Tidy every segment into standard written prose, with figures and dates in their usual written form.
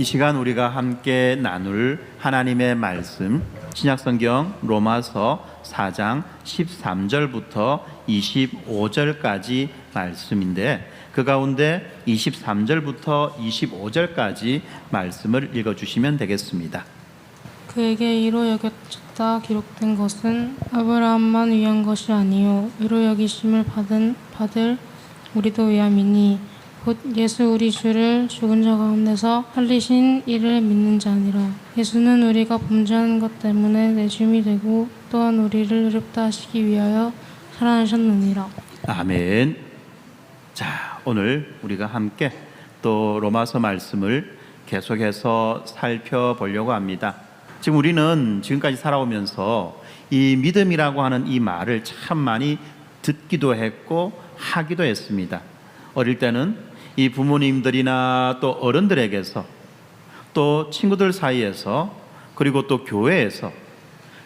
이 시간 우리가 함께 나눌 하나님의 말씀, 신약성경 로마서 4장 13절부터 25절까지 말씀인데, 그 가운데 23절부터 25절까지 말씀을 읽어주시면 되겠습니다. 그에게 이로 여겼다 기록된 것은 아브라함만 위한 것이 아니요 이로 여기심을 받을 우리도 위함이니 곧 예수 우리 주를 죽은 자 가운데서 살리신 이를 믿는 자니라. 예수는 우리가 범죄한 것 때문에 내줌이 되고 또한 우리를 의롭다 하시기 위하여 살아나셨느니라. 아멘. 자, 오늘 우리가 함께 또 로마서 말씀을 계속해서 살펴보려고 합니다. 지금 우리는 지금까지 살아오면서 이 믿음이라고 하는 이 말을 참 많이 듣기도 했고 하기도 했습니다. 어릴 때는 이 부모님들이나 또 어른들에게서, 또 친구들 사이에서, 그리고 또 교회에서,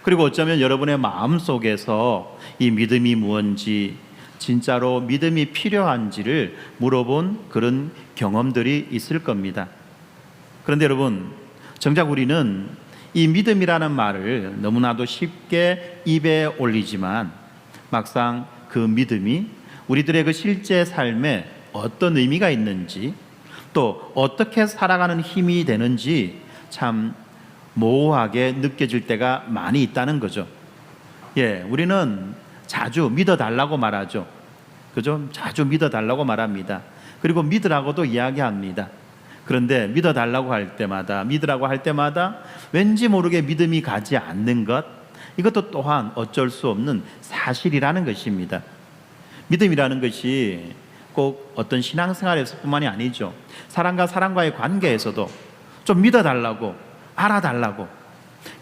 그리고 어쩌면 여러분의 마음속에서 이 믿음이 무엇인지, 진짜로 믿음이 필요한지를 물어본 그런 경험들이 있을 겁니다. 그런데 여러분, 정작 우리는 이 믿음이라는 말을 너무나도 쉽게 입에 올리지만 막상 그 믿음이 우리들의 그 실제 삶에 어떤 의미가 있는지, 또 어떻게 살아가는 힘이 되는지 참 모호하게 느껴질 때가 많이 있다는 거죠. 우리는 자주 믿어달라고 말하죠. 그죠? 자주 믿어달라고 말합니다. 그리고 믿으라고도 이야기합니다. 그런데 믿어달라고 할 때마다, 믿으라고 할 때마다 왠지 모르게 믿음이 가지 않는 것, 이것도 또한 어쩔 수 없는 사실이라는 것입니다. 믿음이라는 것이 꼭 어떤 신앙생활에서뿐만이 아니죠. 사람과 사람과의 관계에서도 좀 믿어달라고, 알아달라고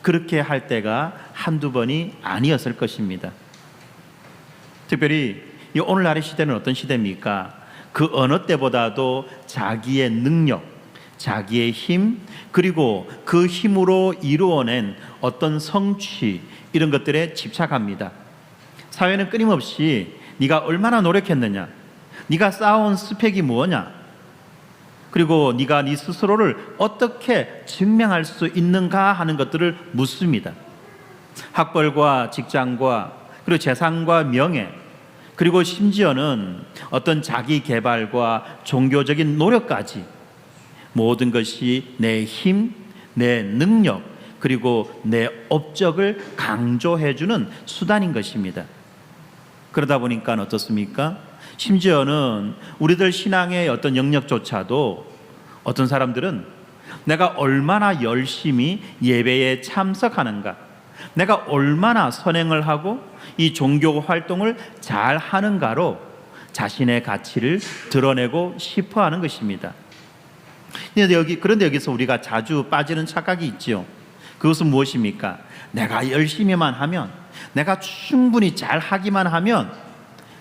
그렇게 할 때가 한두 번이 아니었을 것입니다. 특별히 이 오늘날의 시대는 어떤 시대입니까? 그 어느 때보다도 자기의 능력, 자기의 힘, 그리고 그 힘으로 이루어낸 어떤 성취, 이런 것들에 집착합니다. 사회는 끊임없이 네가 얼마나 노력했느냐, 네가 쌓아온 스펙이 뭐냐, 그리고 네가 네 스스로를 어떻게 증명할 수 있는가 하는 것들을 묻습니다. 학벌과 직장과 그리고 재산과 명예, 그리고 심지어는 어떤 자기 개발과 종교적인 노력까지, 모든 것이 내 힘, 내 능력, 그리고 내 업적을 강조해주는 수단인 것입니다. 그러다 보니까 어떻습니까? 심지어는 우리들 신앙의 어떤 영역조차도 어떤 사람들은 내가 얼마나 열심히 예배에 참석하는가, 내가 얼마나 선행을 하고 이 종교 활동을 잘 하는가로 자신의 가치를 드러내고 싶어 하는 것입니다. 그런데 여기서 우리가 자주 빠지는 착각이 있죠. 그것은 무엇입니까? 내가 열심히만 하면, 내가 충분히 잘 하기만 하면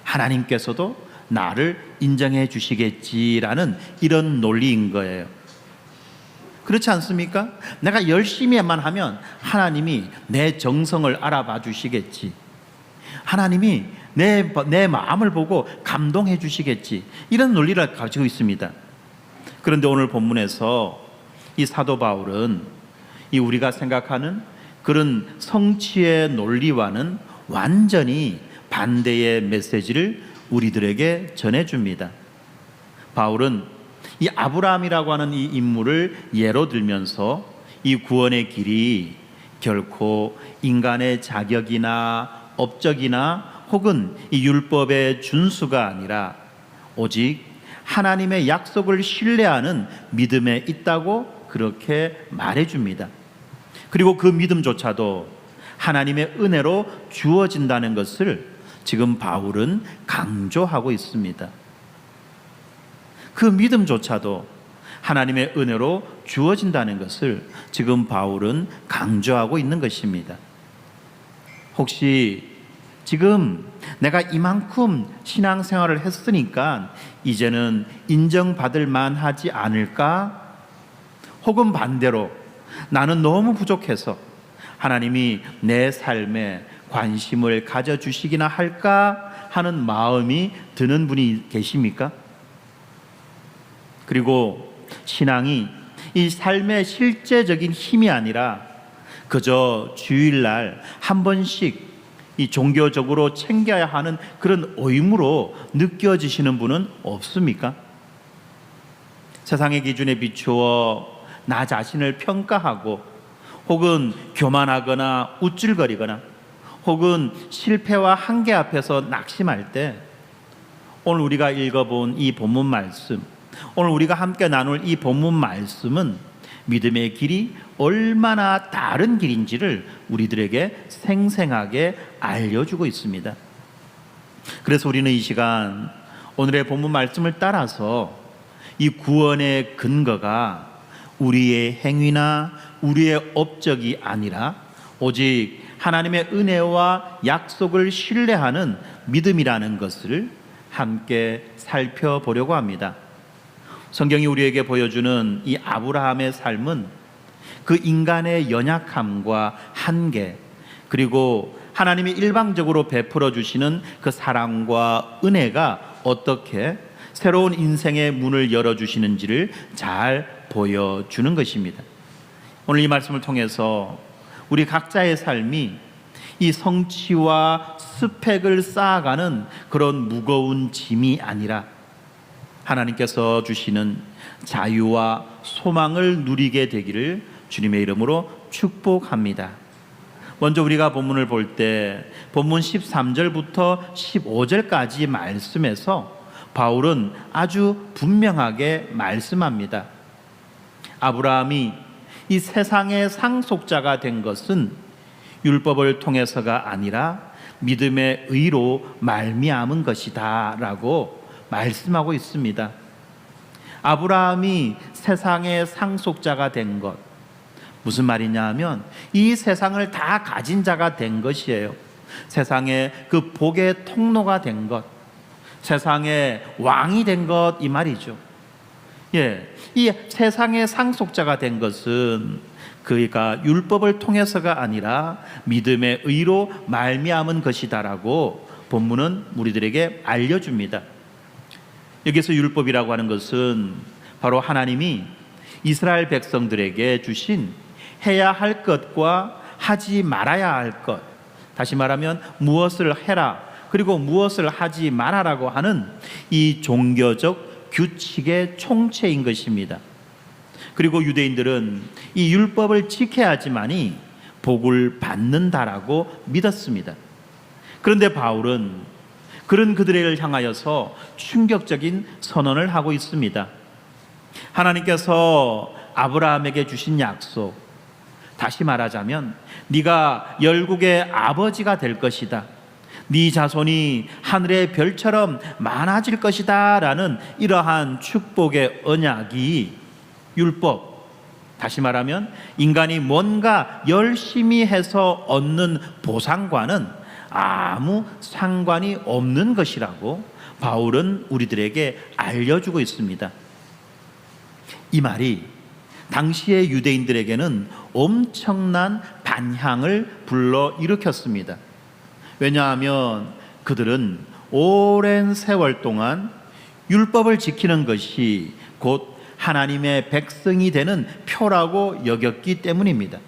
하나님께서도 나를 인정해 주시겠지라는 이런 논리인 거예요. 그렇지 않습니까? 내가 열심히만 하면 하나님이 내 정성을 알아봐 주시겠지, 하나님이 내 마음을 보고 감동해 주시겠지, 이런 논리를 가지고 있습니다. 그런데 오늘 본문에서 이 사도 바울은 이 우리가 생각하는 그런 성취의 논리와는 완전히 반대의 메시지를 우리들에게 전해줍니다. 바울은 이 아브라함이라고 하는 이 인물을 예로 들면서 이 구원의 길이 결코 인간의 자격이나 업적이나 혹은 이 율법의 준수가 아니라 오직 하나님의 약속을 신뢰하는 믿음에 있다고 그렇게 말해줍니다. 그리고 그 믿음조차도 하나님의 은혜로 주어진다는 것을 지금 바울은 강조하고 있습니다. 그 믿음조차도 하나님의 은혜로 주어진다는 것을 지금 바울은 강조하고 있는 것입니다. 혹시 지금 내가 이만큼 신앙생활을 했으니까 이제는 인정받을 만하지 않을까? 혹은 반대로 나는 너무 부족해서 하나님이 내 삶에 관심을 가져주시기나 할까 하는 마음이 드는 분이 계십니까? 그리고 신앙이 이 삶의 실제적인 힘이 아니라 그저 주일날 한 번씩 이 종교적으로 챙겨야 하는 그런 의무로 느껴지시는 분은 없습니까? 세상의 기준에 비추어 나 자신을 평가하고 혹은 교만하거나 우쭐거리거나 혹은 실패와 한계 앞에서 낙심할 때 오늘 우리가 읽어본 이 본문 말씀, 오늘 우리가 함께 나눌 이 본문 말씀은 믿음의 길이 얼마나 다른 길인지를 우리들에게 생생하게 알려주고 있습니다. 그래서 우리는 이 시간 오늘의 본문 말씀을 따라서 이 구원의 근거가 우리의 행위나 우리의 업적이 아니라 오직 하나님의 은혜와 약속을 신뢰하는 믿음이라는 것을 함께 살펴보려고 합니다. 성경이 우리에게 보여주는 이 아브라함의 삶은 그 인간의 연약함과 한계, 그리고 하나님이 일방적으로 베풀어 주시는 그 사랑과 은혜가 어떻게 새로운 인생의 문을 열어주시는지를 잘 보여주는 것입니다. 오늘 이 말씀을 통해서 우리 각자의 삶이 이 성취와 스펙을 쌓아가는 그런 무거운 짐이 아니라 하나님께서 주시는 자유와 소망을 누리게 되기를 주님의 이름으로 축복합니다. 먼저 우리가 본문을 볼 때 본문 13절부터 15절까지 말씀에서 바울은 아주 분명하게 말씀합니다. 아브라함이 이 세상의 상속자가 된 것은 율법을 통해서가 아니라 믿음의 의로 말미암은 것이다 라고 말씀하고 있습니다. 아브라함이 세상의 상속자가 된 것, 무슨 말이냐 하면 이 세상을 다 가진 자가 된 것이에요. 세상의 그 복의 통로가 된 것, 세상의 왕이 된 것, 이 말이죠. 이 세상의 상속자가 된 것은 그가 율법을 통해서가 아니라 믿음의 의로 말미암은 것이다라고 본문은 우리들에게 알려줍니다. 여기서 율법이라고 하는 것은 바로 하나님이 이스라엘 백성들에게 주신 해야 할 것과 하지 말아야 할 것, 다시 말하면 무엇을 해라 그리고 무엇을 하지 말아라고 하는 이 종교적 규칙의 총체인 것입니다. 그리고 유대인들은 이 율법을 지켜야지만이 복을 받는다라고 믿었습니다. 그런데 바울은 그런 그들을 향하여서 충격적인 선언을 하고 있습니다. 하나님께서 아브라함에게 주신 약속, 다시 말하자면 네가 열국의 아버지가 될 것이다, 네 자손이 하늘의 별처럼 많아질 것이다 라는 이러한 축복의 언약이 율법, 다시 말하면 인간이 뭔가 열심히 해서 얻는 보상과는 아무 상관이 없는 것이라고 바울은 우리들에게 알려주고 있습니다. 이 말이 당시의 유대인들에게는 엄청난 반향을 불러일으켰습니다. 왜냐하면 그들은 오랜 세월 동안 율법을 지키는 것이 곧 하나님의 백성이 되는 표라고 여겼기 때문입니다.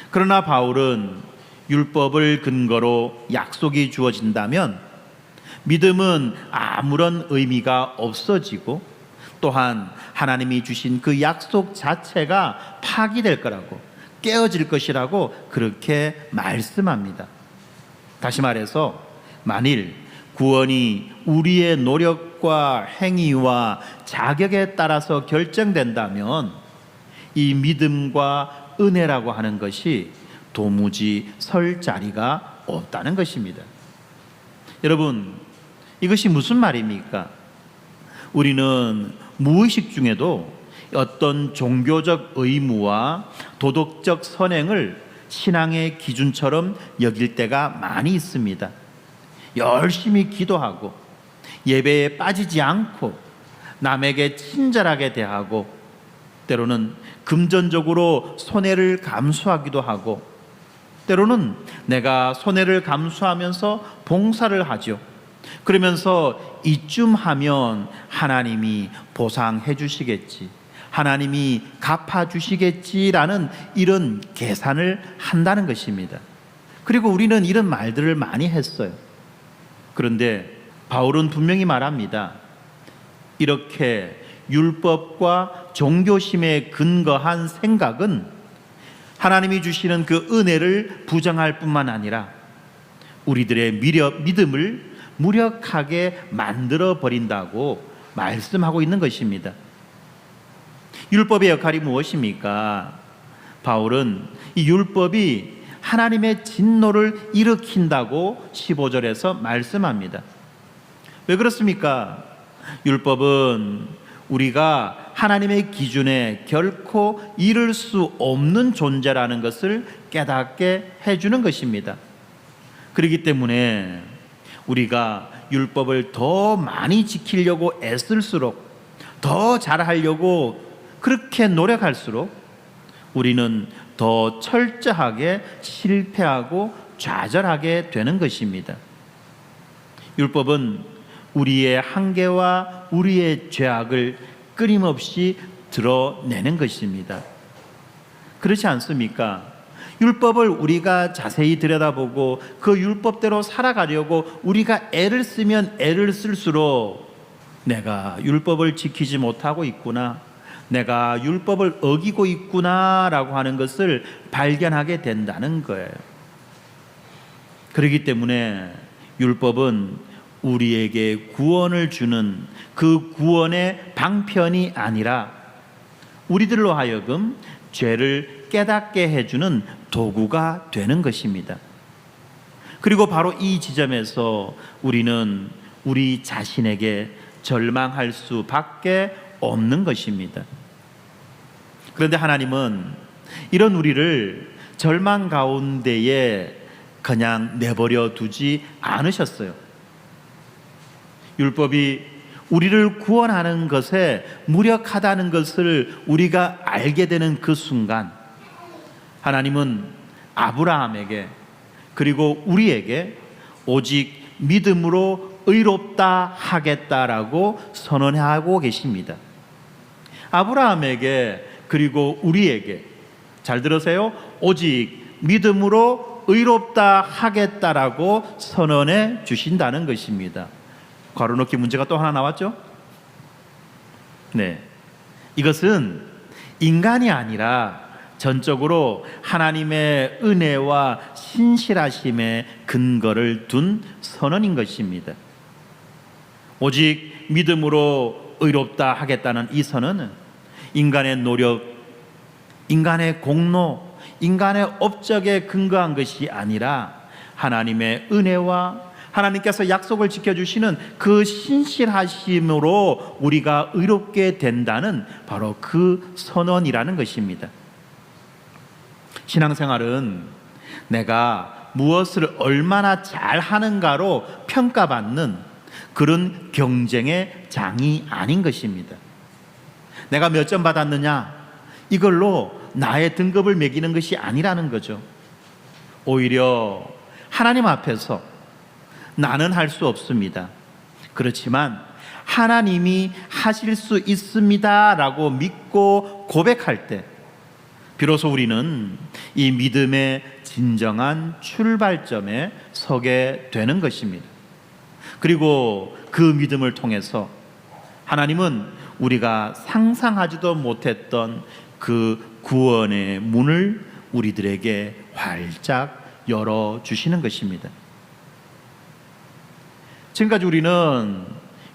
그러나 바울은 율법을 근거로 약속이 주어진다면 믿음은 아무런 의미가 없어지고 또한 하나님이 주신 그 약속 자체가 파기될 거라고, 깨어질 것이라고 그렇게 말씀합니다. 다시 말해서 만일 구원이 우리의 노력과 행위와 자격에 따라서 결정된다면 이 믿음과 은혜라고 하는 것이 도무지 설 자리가 없다는 것입니다. 여러분, 이것이 무슨 말입니까? 우리는 무의식 중에도 어떤 종교적 의무와 도덕적 선행을 신앙의 기준처럼 여길 때가 많이 있습니다. 열심히 기도하고 예배에 빠지지 않고 남에게 친절하게 대하고 때로는 금전적으로 손해를 감수하기도 하고 때로는 내가 손해를 감수하면서 봉사를 하죠. 그러면서 이쯤 하면 하나님이 보상해 주시겠지, 하나님이 갚아주시겠지라는 이런 계산을 한다는 것입니다. 그리고 우리는 이런 말들을 많이 했어요. 그런데 바울은 분명히 말합니다. 이렇게 율법과 종교심에 근거한 생각은 하나님이 주시는 그 은혜를 부정할 뿐만 아니라 우리들의 믿음을 무력하게 만들어 버린다고 말씀하고 있는 것입니다. 율법의 역할이 무엇입니까? 바울은 이 율법이 하나님의 진노를 일으킨다고 15절에서 말씀합니다. 왜 그렇습니까? 율법은 우리가 하나님의 기준에 결코 이를 수 없는 존재라는 것을 깨닫게 해주는 것입니다. 그렇기 때문에 우리가 율법을 더 많이 지키려고 애쓸수록, 더 잘하려고 그렇게 노력할수록 우리는 더 철저하게 실패하고 좌절하게 되는 것입니다. 율법은 우리의 한계와 우리의 죄악을 끊임없이 드러내는 것입니다. 그렇지 않습니까? 율법을 우리가 자세히 들여다보고 그 율법대로 살아가려고 우리가 애를 쓰면 애를 쓸수록 내가 율법을 지키지 못하고 있구나, 내가 율법을 어기고 있구나라고 하는 것을 발견하게 된다는 거예요. 그렇기 때문에 율법은 우리에게 구원을 주는 그 구원의 방편이 아니라 우리들로 하여금 죄를 깨닫게 해주는 도구가 되는 것입니다. 그리고 바로 이 지점에서 우리는 우리 자신에게 절망할 수밖에 없는 것입니다. 그런데 하나님은 이런 우리를 절망 가운데에 그냥 내버려 두지 않으셨어요. 율법이 우리를 구원하는 것에 무력하다는 것을 우리가 알게 되는 그 순간 하나님은 아브라함에게 그리고 우리에게 오직 믿음으로 의롭다 하겠다라고 선언하고 계십니다. 아브라함에게 그리고 우리에게, 잘 들으세요, 오직 믿음으로 의롭다 하겠다라고 선언해 주신다는 것입니다. 괄호넣기 문제가 또 하나 나왔죠? 네, 이것은 인간이 아니라 전적으로 하나님의 은혜와 신실하심의 근거를 둔 선언인 것입니다. 오직 믿음으로 의롭다 하겠다는 이 선언은 인간의 노력, 인간의 공로, 인간의 업적에 근거한 것이 아니라 하나님의 은혜와 하나님께서 약속을 지켜주시는 그 신실하심으로 우리가 의롭게 된다는 바로 그 선언이라는 것입니다. 신앙생활은 내가 무엇을 얼마나 잘하는가로 평가받는 그런 경쟁의 장이 아닌 것입니다. 내가 몇 점 받았느냐, 이걸로 나의 등급을 매기는 것이 아니라는 거죠. 오히려 하나님 앞에서 나는 할 수 없습니다, 그렇지만 하나님이 하실 수 있습니다 라고 믿고 고백할 때 비로소 우리는 이 믿음의 진정한 출발점에 서게 되는 것입니다. 그리고 그 믿음을 통해서 하나님은 우리가 상상하지도 못했던 그 구원의 문을 우리들에게 활짝 열어주시는 것입니다. 지금까지 우리는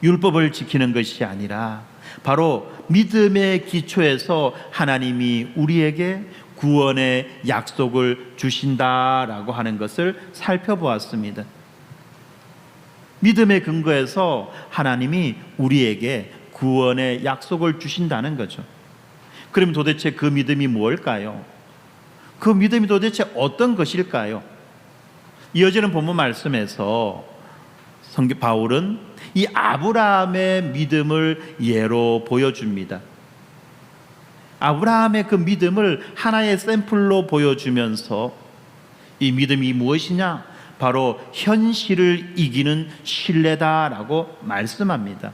율법을 지키는 것이 아니라 바로 믿음의 기초에서 하나님이 우리에게 구원의 약속을 주신다라고 하는 것을 살펴보았습니다. 믿음의 근거에서 하나님이 우리에게 구원의 약속을 주신다는 거죠. 그럼 도대체 그 믿음이 무엇일까요? 그 믿음이 도대체 어떤 것일까요? 이어지는 본문 말씀에서 바울은 이 아브라함의 믿음을 예로 보여줍니다. 아브라함의 그 믿음을 하나의 샘플로 보여주면서 이 믿음이 무엇이냐? 바로 현실을 이기는 신뢰다라고 말씀합니다.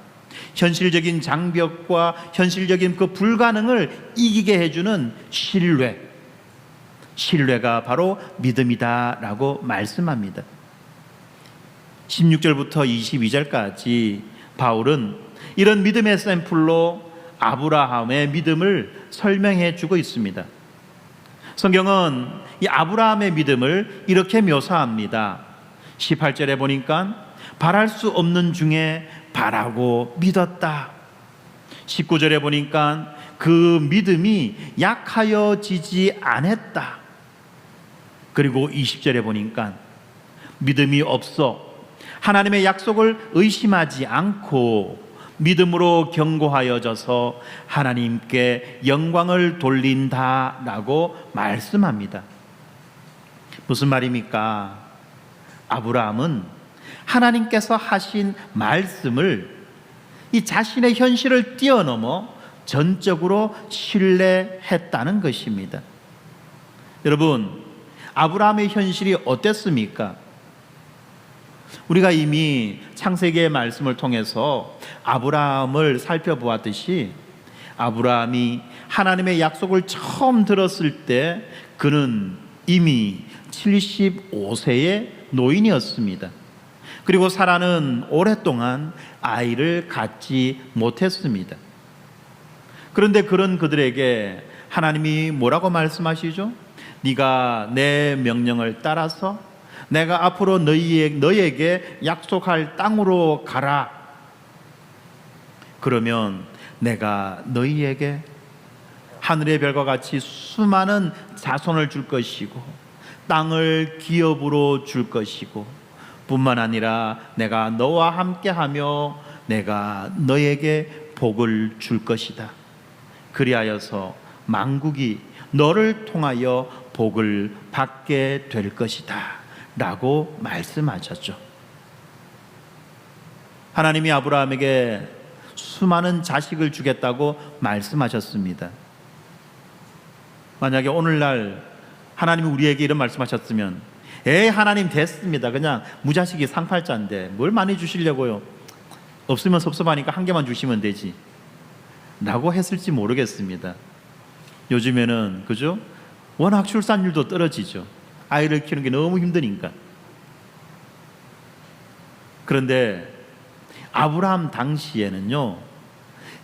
현실적인 장벽과 현실적인 그 불가능을 이기게 해주는 신뢰가 바로 믿음이다라고 말씀합니다. 16절부터 22절까지 바울은 이런 믿음의 샘플로 아브라함의 믿음을 설명해 주고 있습니다. 성경은 이 아브라함의 믿음을 이렇게 묘사합니다. 18절에 보니까 바랄 수 없는 중에 바라고 믿었다. 19절에 보니까 그 믿음이 약하여지지 않았다. 그리고 20절에 보니까 믿음이 없어 하나님의 약속을 의심하지 않고 믿음으로 견고하여져서 하나님께 영광을 돌린다라고 말씀합니다. 무슨 말입니까? 아브라함은 하나님께서 하신 말씀을 이 자신의 현실을 뛰어넘어 전적으로 신뢰했다는 것입니다. 여러분, 아브라함의 현실이 어땠습니까? 우리가 이미 창세기의 말씀을 통해서 아브라함을 살펴보았듯이 아브라함이 하나님의 약속을 처음 들었을 때 그는 이미 75세의 노인이었습니다. 그리고 사라는 오랫동안 아이를 갖지 못했습니다. 그런데 그런 그들에게 하나님이 뭐라고 말씀하시죠? 네가 내 명령을 따라서 내가 앞으로 너에게 약속할 땅으로 가라. 그러면 내가 너희에게 하늘의 별과 같이 수많은 자손을 줄 것이고 땅을 기업으로 줄 것이고 뿐만 아니라 내가 너와 함께하며 내가 너에게 복을 줄 것이다. 그리하여서 만국이 너를 통하여 복을 받게 될 것이다 라고 말씀하셨죠. 하나님이 아브라함에게 수많은 자식을 주겠다고 말씀하셨습니다. 만약에 오늘날 하나님이 우리에게 이런 말씀하셨으면 하나님 됐습니다. 그냥 무자식이 상팔자인데 뭘 많이 주시려고요? 없으면 섭섭하니까 한 개만 주시면 되지 라고 했을지 모르겠습니다. 요즘에는 그죠? 워낙 출산율도 떨어지죠. 아이를 키우는 게 너무 힘드니까. 그런데 아브라함 당시에는요,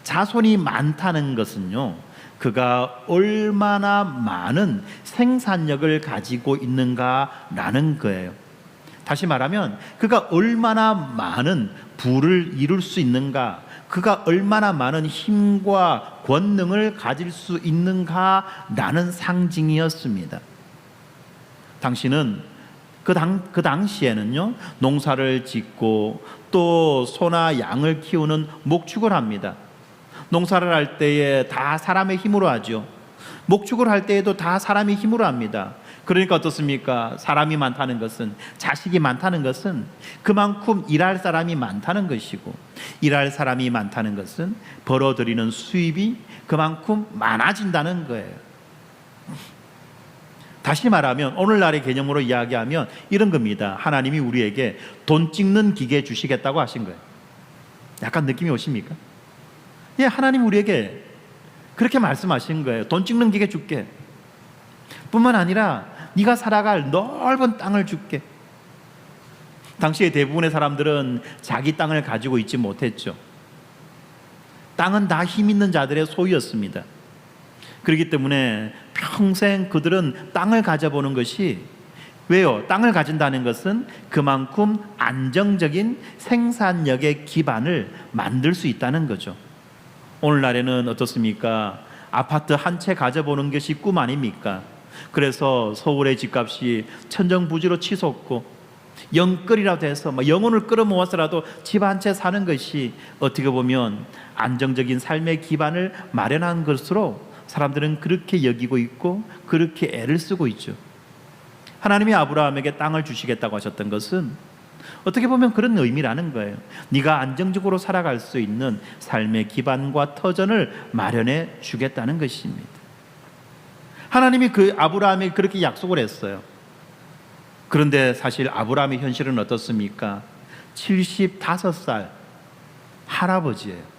자손이 많다는 것은요, 그가 얼마나 많은 생산력을 가지고 있는가라는 거예요. 다시 말하면 그가 얼마나 많은 부를 이룰 수 있는가, 그가 얼마나 많은 힘과 권능을 가질 수 있는가라는 상징이었습니다. 당신은 그 당시에는요, 농사를 짓고 또 소나 양을 키우는 목축을 합니다. 농사를 할 때에 다 사람의 힘으로 하죠. 목축을 할 때에도 다 사람의 힘으로 합니다. 그러니까 어떻습니까? 사람이 많다는 것은, 자식이 많다는 것은 그만큼 일할 사람이 많다는 것이고, 일할 사람이 많다는 것은 벌어들이는 수입이 그만큼 많아진다는 거예요. 다시 말하면 오늘날의 개념으로 이야기하면 이런 겁니다. 하나님이 우리에게 돈 찍는 기계 주시겠다고 하신 거예요. 약간 느낌이 오십니까? 예, 하나님 우리에게 그렇게 말씀하신 거예요. 돈 찍는 기계 줄게. 뿐만 아니라 네가 살아갈 넓은 땅을 줄게. 당시에 대부분의 사람들은 자기 땅을 가지고 있지 못했죠. 땅은 다 힘 있는 자들의 소유였습니다. 그렇기 때문에 평생 그들은 땅을 가져보는 것이, 왜요? 땅을 가진다는 것은 그만큼 안정적인 생산력의 기반을 만들 수 있다는 거죠. 오늘날에는 어떻습니까? 아파트 한 채 가져보는 것이 꿈 아닙니까? 그래서 서울의 집값이 천정부지로 치솟고 영끌이라도 해서 영혼을 끌어모아서라도 집 한 채 사는 것이 어떻게 보면 안정적인 삶의 기반을 마련한 것으로 사람들은 그렇게 여기고 있고 그렇게 애를 쓰고 있죠. 하나님이 아브라함에게 땅을 주시겠다고 하셨던 것은 어떻게 보면 그런 의미라는 거예요. 네가 안정적으로 살아갈 수 있는 삶의 기반과 터전을 마련해 주겠다는 것입니다. 하나님이 아브라함에게 그렇게 약속을 했어요. 그런데 사실 아브라함의 현실은 어떻습니까? 75살 할아버지예요.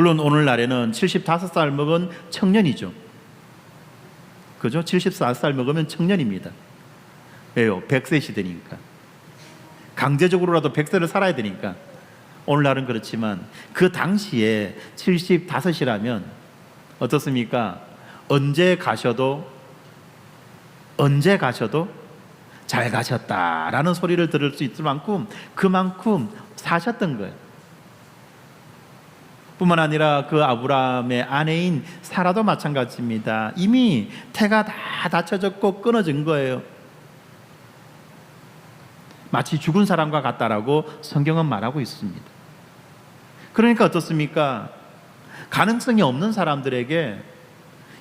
물론 오늘날에는 75살 먹은 청년이죠. 그죠? 74살 먹으면 청년입니다. 왜요? 100세 시대니까. 강제적으로라도 100세를 살아야 되니까. 오늘날은 그렇지만 그 당시에 75이라면 어떻습니까? 언제 가셔도 잘 가셨다라는 소리를 들을 수 있을 만큼 그만큼 사셨던 거예요. 뿐만 아니라 그 아브라함의 아내인 사라도 마찬가지입니다. 이미 태가 다 닫혀졌고 끊어진 거예요. 마치 죽은 사람과 같다라고 성경은 말하고 있습니다. 그러니까 어떻습니까? 가능성이 없는 사람들에게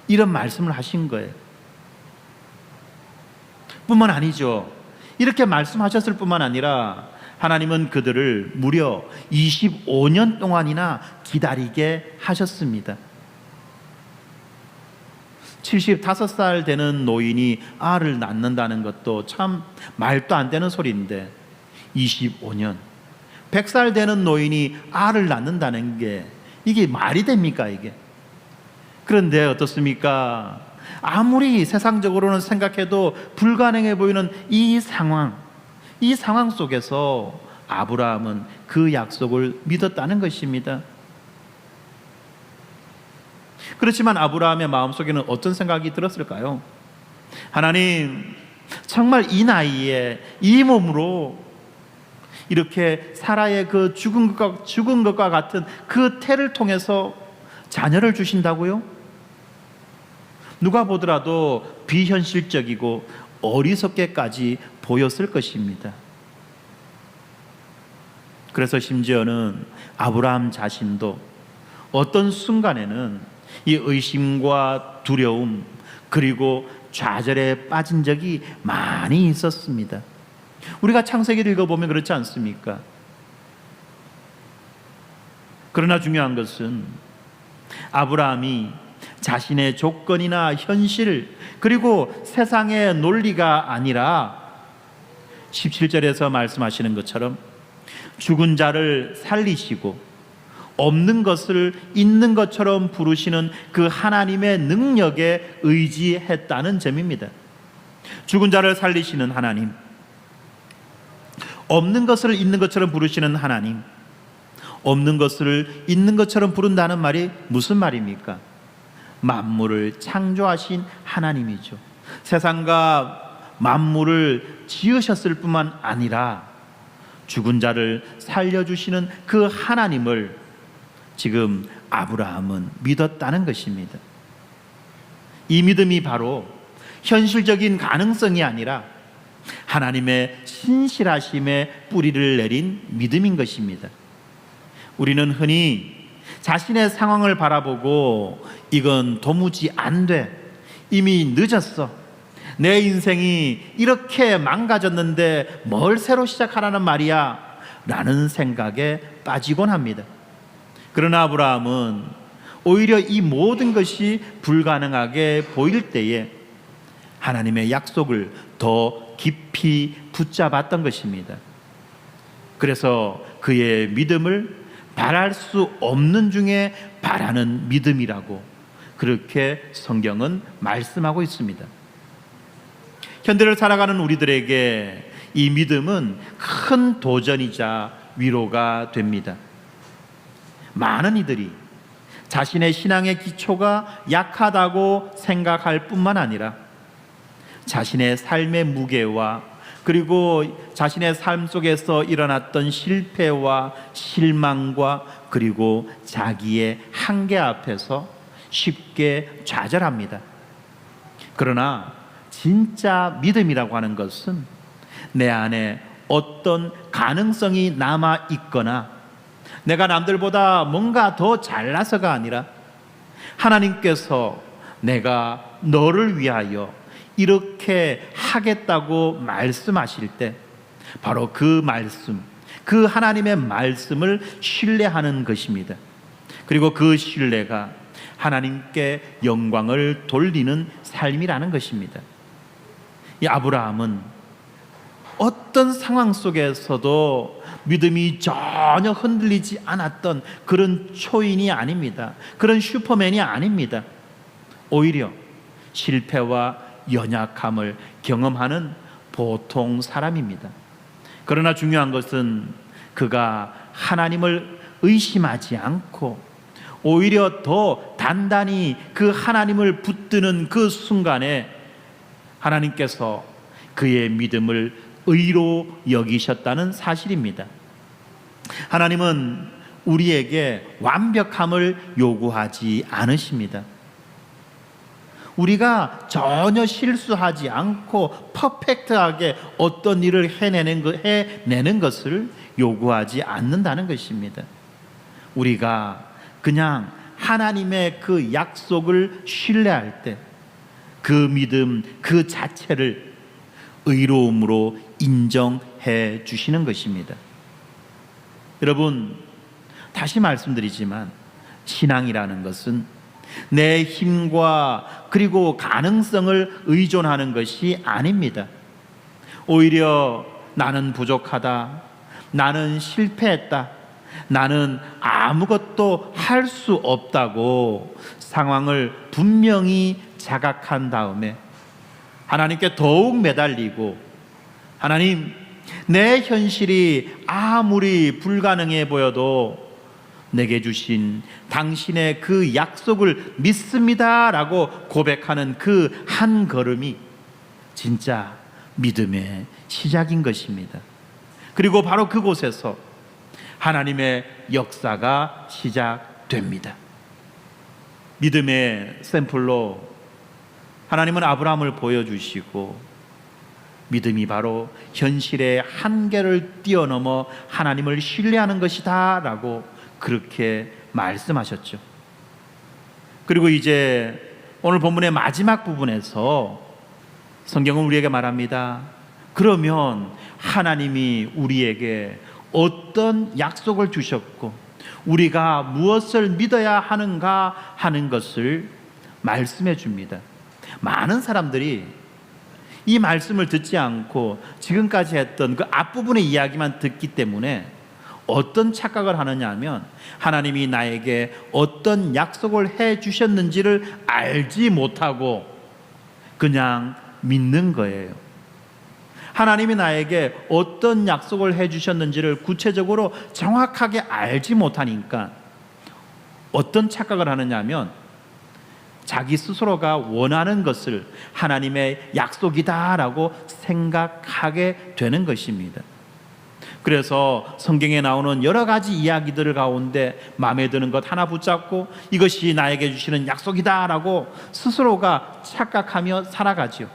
이런 말씀을 하신 거예요. 뿐만 아니죠. 이렇게 말씀하셨을 뿐만 아니라 하나님은 그들을 무려 25년 동안이나 기다리게 하셨습니다. 75살 되는 노인이 알을 낳는다는 것도 참 말도 안 되는 소리인데 25년 100살 되는 노인이 알을 낳는다는 게 이게 말이 됩니까 이게? 그런데 어떻습니까? 아무리 세상적으로는 생각해도 불가능해 보이는 이 상황 속에서 아브라함은 그 약속을 믿었다는 것입니다. 그렇지만 아브라함의 마음속에는 어떤 생각이 들었을까요? 하나님, 정말 이 나이에 이 몸으로 이렇게 사라의 그 죽은 것과 같은 그 태를 통해서 자녀를 주신다고요? 누가 보더라도 비현실적이고 어리석게까지 보였을 것입니다. 그래서 심지어는 아브라함 자신도 어떤 순간에는 이 의심과 두려움 그리고 좌절에 빠진 적이 많이 있었습니다. 우리가 창세기를 읽어보면 그렇지 않습니까? 그러나 중요한 것은 아브라함이 자신의 조건이나 현실 그리고 세상의 논리가 아니라 17절에서 말씀하시는 것처럼 죽은 자를 살리시고 없는 것을 있는 것처럼 부르시는 그 하나님의 능력에 의지했다는 점입니다. 죽은 자를 살리시는 하나님, 없는 것을 있는 것처럼 부르시는 하나님, 없는 것을 있는 것처럼 부른다는 말이 무슨 말입니까? 만물을 창조하신 하나님이죠. 세상과 만물을 지으셨을 뿐만 아니라 죽은 자를 살려주시는 그 하나님을 지금 아브라함은 믿었다는 것입니다. 이 믿음이 바로 현실적인 가능성이 아니라 하나님의 신실하심에 뿌리를 내린 믿음인 것입니다. 우리는 흔히 자신의 상황을 바라보고 이건 도무지 안 돼, 이미 늦었어, 내 인생이 이렇게 망가졌는데 뭘 새로 시작하라는 말이야 라는 생각에 빠지곤 합니다. 그러나 아브라함은 오히려 이 모든 것이 불가능하게 보일 때에 하나님의 약속을 더 깊이 붙잡았던 것입니다. 그래서 그의 믿음을 바랄 수 없는 중에 바라는 믿음이라고 그렇게 성경은 말씀하고 있습니다. 현대를 살아가는 우리들에게 이 믿음은 큰 도전이자 위로가 됩니다. 많은 이들이 자신의 신앙의 기초가 약하다고 생각할 뿐만 아니라 자신의 삶의 무게와 그리고 자신의 삶 속에서 일어났던 실패와 실망과 그리고 자기의 한계 앞에서 쉽게 좌절합니다. 그러나 진짜 믿음이라고 하는 것은 내 안에 어떤 가능성이 남아 있거나 내가 남들보다 뭔가 더 잘나서가 아니라 하나님께서 내가 너를 위하여 이렇게 하겠다고 말씀하실 때 바로 그 말씀, 그 하나님의 말씀을 신뢰하는 것입니다. 그리고 그 신뢰가 하나님께 영광을 돌리는 삶이라는 것입니다. 이 아브라함은 어떤 상황 속에서도 믿음이 전혀 흔들리지 않았던 그런 초인이 아닙니다. 그런 슈퍼맨이 아닙니다. 오히려 실패와 연약함을 경험하는 보통 사람입니다. 그러나 중요한 것은 그가 하나님을 의심하지 않고 오히려 더 단단히 그 하나님을 붙드는 그 순간에 하나님께서 그의 믿음을 의로 여기셨다는 사실입니다. 하나님은 우리에게 완벽함을 요구하지 않으십니다. 우리가 전혀 실수하지 않고 퍼펙트하게 어떤 일을 해내는 것을 요구하지 않는다는 것입니다. 우리가 그냥 하나님의 그 약속을 신뢰할 때 그 믿음 그 자체를 의로움으로 인정해 주시는 것입니다. 여러분, 다시 말씀드리지만 신앙이라는 것은 내 힘과 그리고 가능성을 의존하는 것이 아닙니다. 오히려 나는 부족하다, 나는 실패했다, 나는 아무것도 할 수 없다고 상황을 분명히 자각한 다음에 하나님께 더욱 매달리고, 하나님, 내 현실이 아무리 불가능해 보여도 내게 주신 당신의 그 약속을 믿습니다라고 고백하는 그 한 걸음이 진짜 믿음의 시작인 것입니다. 그리고 바로 그곳에서 하나님의 역사가 시작됩니다. 믿음의 샘플로 하나님은 아브라함을 보여주시고, 믿음이 바로 현실의 한계를 뛰어넘어 하나님을 신뢰하는 것이다 라고 그렇게 말씀하셨죠. 그리고 이제 오늘 본문의 마지막 부분에서 성경은 우리에게 말합니다. 그러면 하나님이 우리에게 어떤 약속을 주셨고 우리가 무엇을 믿어야 하는가 하는 것을 말씀해 줍니다. 많은 사람들이 이 말씀을 듣지 않고 지금까지 했던 그 앞부분의 이야기만 듣기 때문에 어떤 착각을 하느냐 하면 하나님이 나에게 어떤 약속을 해 주셨는지를 알지 못하고 그냥 믿는 거예요. 하나님이 나에게 어떤 약속을 해 주셨는지를 구체적으로 정확하게 알지 못하니까 어떤 착각을 하느냐 하면 자기 스스로가 원하는 것을 하나님의 약속이다라고 생각하게 되는 것입니다. 그래서 성경에 나오는 여러 가지 이야기들 가운데 마음에 드는 것 하나 붙잡고 이것이 나에게 주시는 약속이다라고 스스로가 착각하며 살아가지요.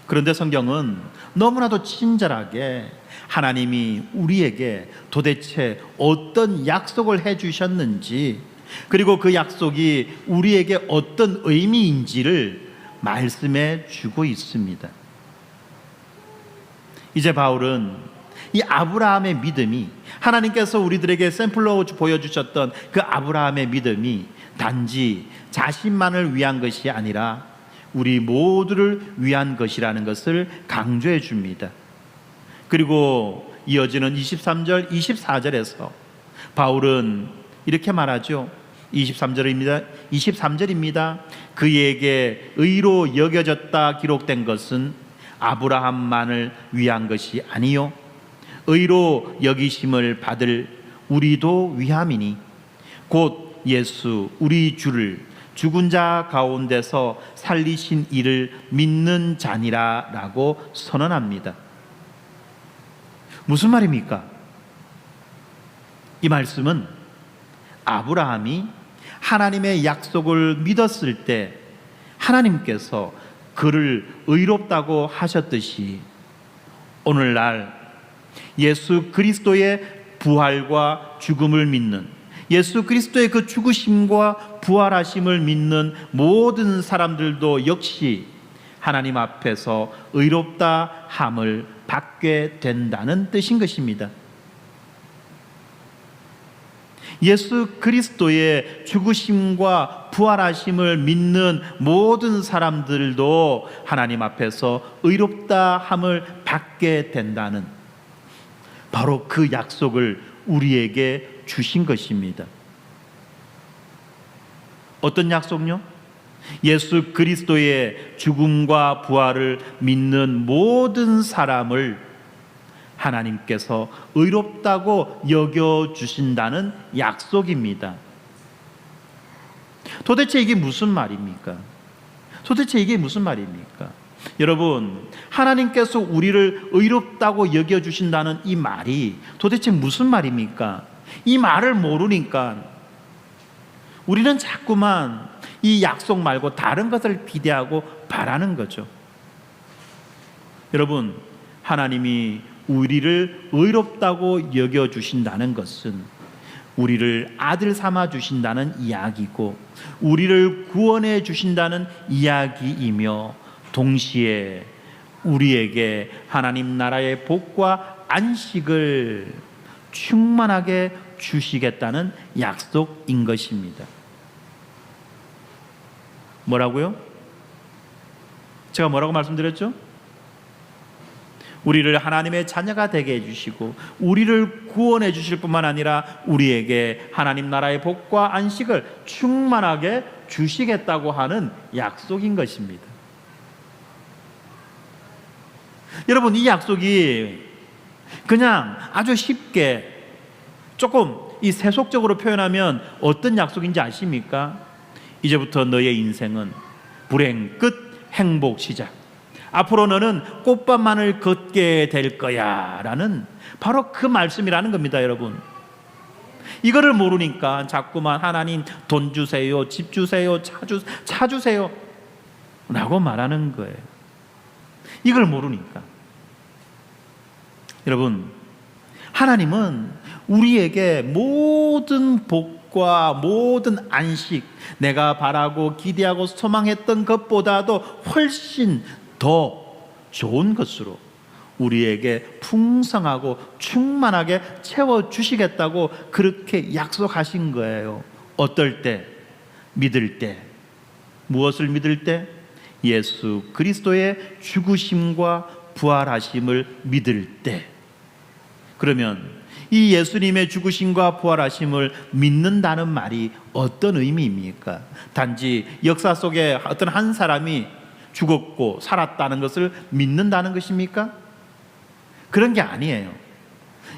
그런데 성경은 너무나도 친절하게 하나님이 우리에게 도대체 어떤 약속을 해 주셨는지, 그리고 그 약속이 우리에게 어떤 의미인지를 말씀해 주고 있습니다. 이제 바울은 이 아브라함의 믿음이, 하나님께서 우리들에게 샘플로 보여주셨던 그 아브라함의 믿음이 단지 자신만을 위한 것이 아니라 우리 모두를 위한 것이라는 것을 강조해 줍니다. 그리고 이어지는 23절, 24절에서 바울은 이렇게 말하죠. 23절입니다. 그에게 의로 여겨졌다 기록된 것은 아브라함만을 위한 것이 아니요 의로 여기심을 받을 우리도 위함이니 곧 예수 우리 주를 죽은 자 가운데서 살리신 이를 믿는 자니라 라고 선언합니다. 무슨 말입니까? 이 말씀은 아브라함이 하나님의 약속을 믿었을 때 하나님께서 그를 의롭다고 하셨듯이 오늘날 예수 그리스도의 부활과 죽음을 믿는, 예수 그리스도의 그 죽으심과 부활하심을 믿는 모든 사람들도 역시 하나님 앞에서 의롭다 함을 받게 된다는 뜻인 것입니다. 예수 그리스도의 죽으심과 부활하심을 믿는 모든 사람들도 하나님 앞에서 의롭다 함을 받게 된다는 바로 그 약속을 우리에게 주신 것입니다. 어떤 약속요? 예수 그리스도의 죽음과 부활을 믿는 모든 사람을 하나님께서 의롭다고 여겨주신다는 약속입니다. 도대체 이게 무슨 말입니까? 여러분, 하나님께서 우리를 의롭다고 여겨주신다는 이 말이 도대체 무슨 말입니까? 이 말을 모르니까 우리는 자꾸만 이 약속 말고 다른 것을 기대하고 바라는 거죠. 여러분, 하나님이 우리를 의롭다고 여겨주신다는 것은 우리를 아들 삼아 주신다는 이야기고 우리를 구원해 주신다는 이야기이며 동시에 우리에게 하나님 나라의 복과 안식을 충만하게 주시겠다는 약속인 것입니다. 뭐라고요? 제가 뭐라고 말씀드렸죠? 우리를 하나님의 자녀가 되게 해주시고 우리를 구원해 주실 뿐만 아니라 우리에게 하나님 나라의 복과 안식을 충만하게 주시겠다고 하는 약속인 것입니다. 여러분, 이 약속이 그냥 아주 쉽게 조금 이 세속적으로 표현하면 어떤 약속인지 아십니까? 이제부터 너의 인생은 불행 끝, 행복 시작. 앞으로 너는 꽃밭만을 걷게 될 거야 라는 바로 그 말씀이라는 겁니다. 여러분, 이거를 모르니까 자꾸만 하나님 돈 주세요, 집 주세요, 차 주세요 라고 말하는 거예요. 이걸 모르니까. 여러분, 하나님은 우리에게 모든 복과 모든 안식, 내가 바라고 기대하고 소망했던 것보다도 훨씬 더 좋은 것으로 우리에게 풍성하고 충만하게 채워주시겠다고 그렇게 약속하신 거예요. 어떨 때? 믿을 때. 무엇을 믿을 때? 예수 그리스도의 죽으심과 부활하심을 믿을 때. 그러면 이 예수님의 죽으심과 부활하심을 믿는다는 말이 어떤 의미입니까? 단지 역사 속에 어떤 한 사람이 죽었고 살았다는 것을 믿는다는 것입니까? 그런 게 아니에요.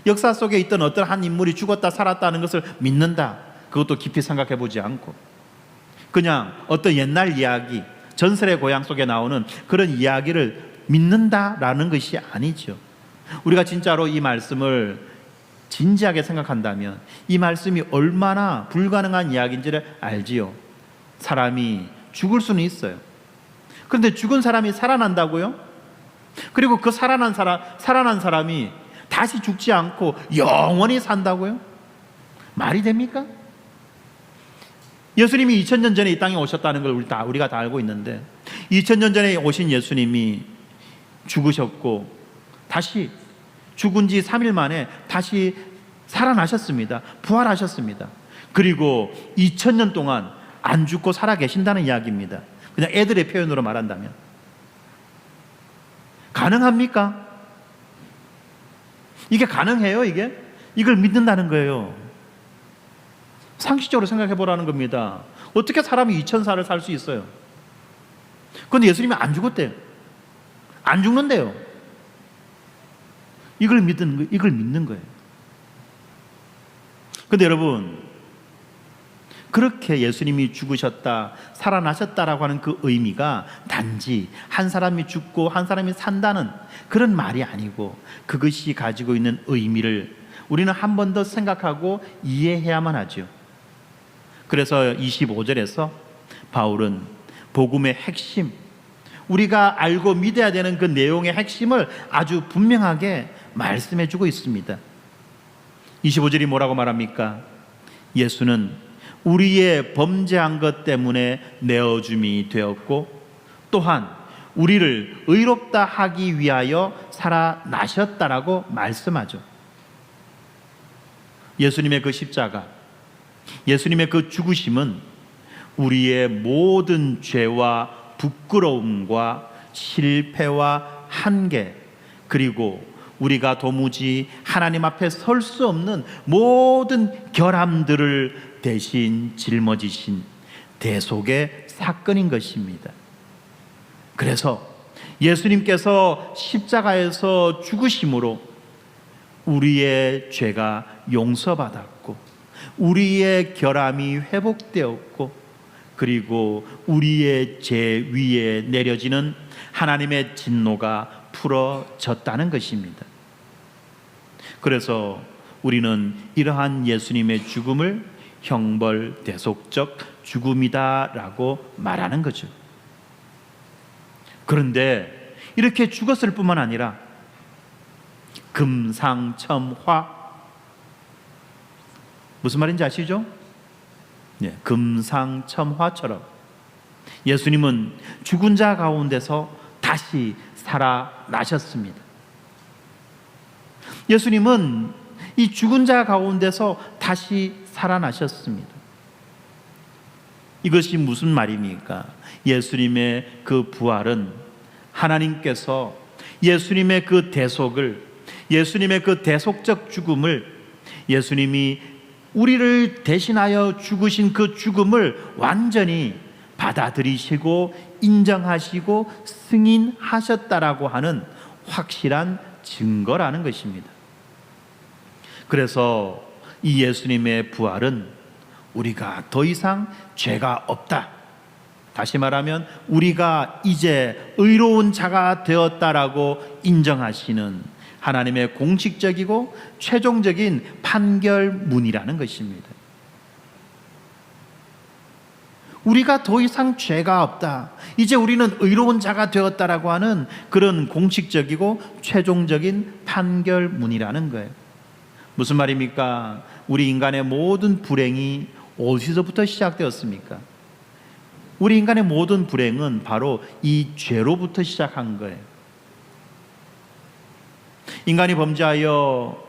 역사 속에 있던 어떤 한 인물이 죽었다 살았다는 것을 믿는다, 그것도 깊이 생각해 보지 않고 그냥 어떤 옛날 이야기, 전설의 고향 속에 나오는 그런 이야기를 믿는다라는 것이 아니죠. 우리가 진짜로 이 말씀을 진지하게 생각한다면 이 말씀이 얼마나 불가능한 이야기인지를 알지요. 사람이 죽을 수는 있어요. 그런데 죽은 사람이 살아난다고요? 그리고 그 살아난 사람이 다시 죽지 않고 영원히 산다고요? 말이 됩니까? 예수님이 2000년 전에 이 땅에 오셨다는 걸 우리가 다 알고 있는데 2000년 전에 오신 예수님이 죽으셨고 다시 죽은 지 3일 만에 다시 살아나셨습니다. 부활하셨습니다. 그리고 2000년 동안 안 죽고 살아 계신다는 이야기입니다. 그냥 애들의 표현으로 말한다면 가능합니까? 이게 가능해요? 이걸 믿는다는 거예요. 상식적으로 생각해 보라는 겁니다. 어떻게 사람이 2000살을 살 수 있어요? 그런데 예수님이 안 죽었대요. 안 죽는데요. 이걸 믿는 거예요. 그런데 여러분, 그렇게 예수님이 죽으셨다, 살아나셨다라고 하는 그 의미가 단지 한 사람이 죽고 한 사람이 산다는 그런 말이 아니고 그것이 가지고 있는 의미를 우리는 한 번 더 생각하고 이해해야만 하죠. 그래서 25절에서 바울은 복음의 핵심, 우리가 알고 믿어야 되는 그 내용의 핵심을 아주 분명하게 말씀해주고 있습니다. 25절이 뭐라고 말합니까? 예수는 우리의 범죄한 것 때문에 내어줌이 되었고 또한 우리를 의롭다 하기 위하여 살아나셨다라고 말씀하죠. 예수님의 그 십자가, 예수님의 그 죽으심은 우리의 모든 죄와 부끄러움과 실패와 한계, 그리고 우리가 도무지 하나님 앞에 설 수 없는 모든 결함들을 대신 짊어지신 대속의 사건인 것입니다. 그래서 예수님께서 십자가에서 죽으심으로 우리의 죄가 용서받았고, 우리의 결함이 회복되었고, 그리고 우리의 죄 위에 내려지는 하나님의 진노가 풀어졌다는 것입니다. 그래서 우리는 이러한 예수님의 죽음을 형벌 대속적 죽음이다라고 말하는 거죠. 그런데 이렇게 죽었을 뿐만 아니라 금상첨화, 무슨 말인지 아시죠? 금상첨화처럼 예수님은 죽은 자 가운데서 다시 살아나셨습니다. 예수님은 이 죽은 자 가운데서 다시 살아나셨습니다. 이것이 무슨 말입니까? 예수님의 그 부활은 하나님께서 예수님의 그 대속을, 예수님의 그 대속적 죽음을, 예수님이 우리를 대신하여 죽으신 그 죽음을 완전히 받아들이시고 인정하시고 승인하셨다라고 하는 확실한 증거라는 것입니다. 그래서 이 예수님의 부활은 우리가 더 이상 죄가 없다, 다시 말하면 우리가 이제 의로운 자가 되었다라고 인정하시는 하나님의 공식적이고 최종적인 판결문이라는 것입니다. 우리가 더 이상 죄가 없다, 이제 우리는 의로운 자가 되었다라고 하는 그런 공식적이고 최종적인 판결문이라는 거예요. 무슨 말입니까? 우리 인간의 모든 불행이 어디서부터 시작되었습니까? 우리 인간의 모든 불행은 바로 이 죄로부터 시작한 거예요. 인간이 범죄하여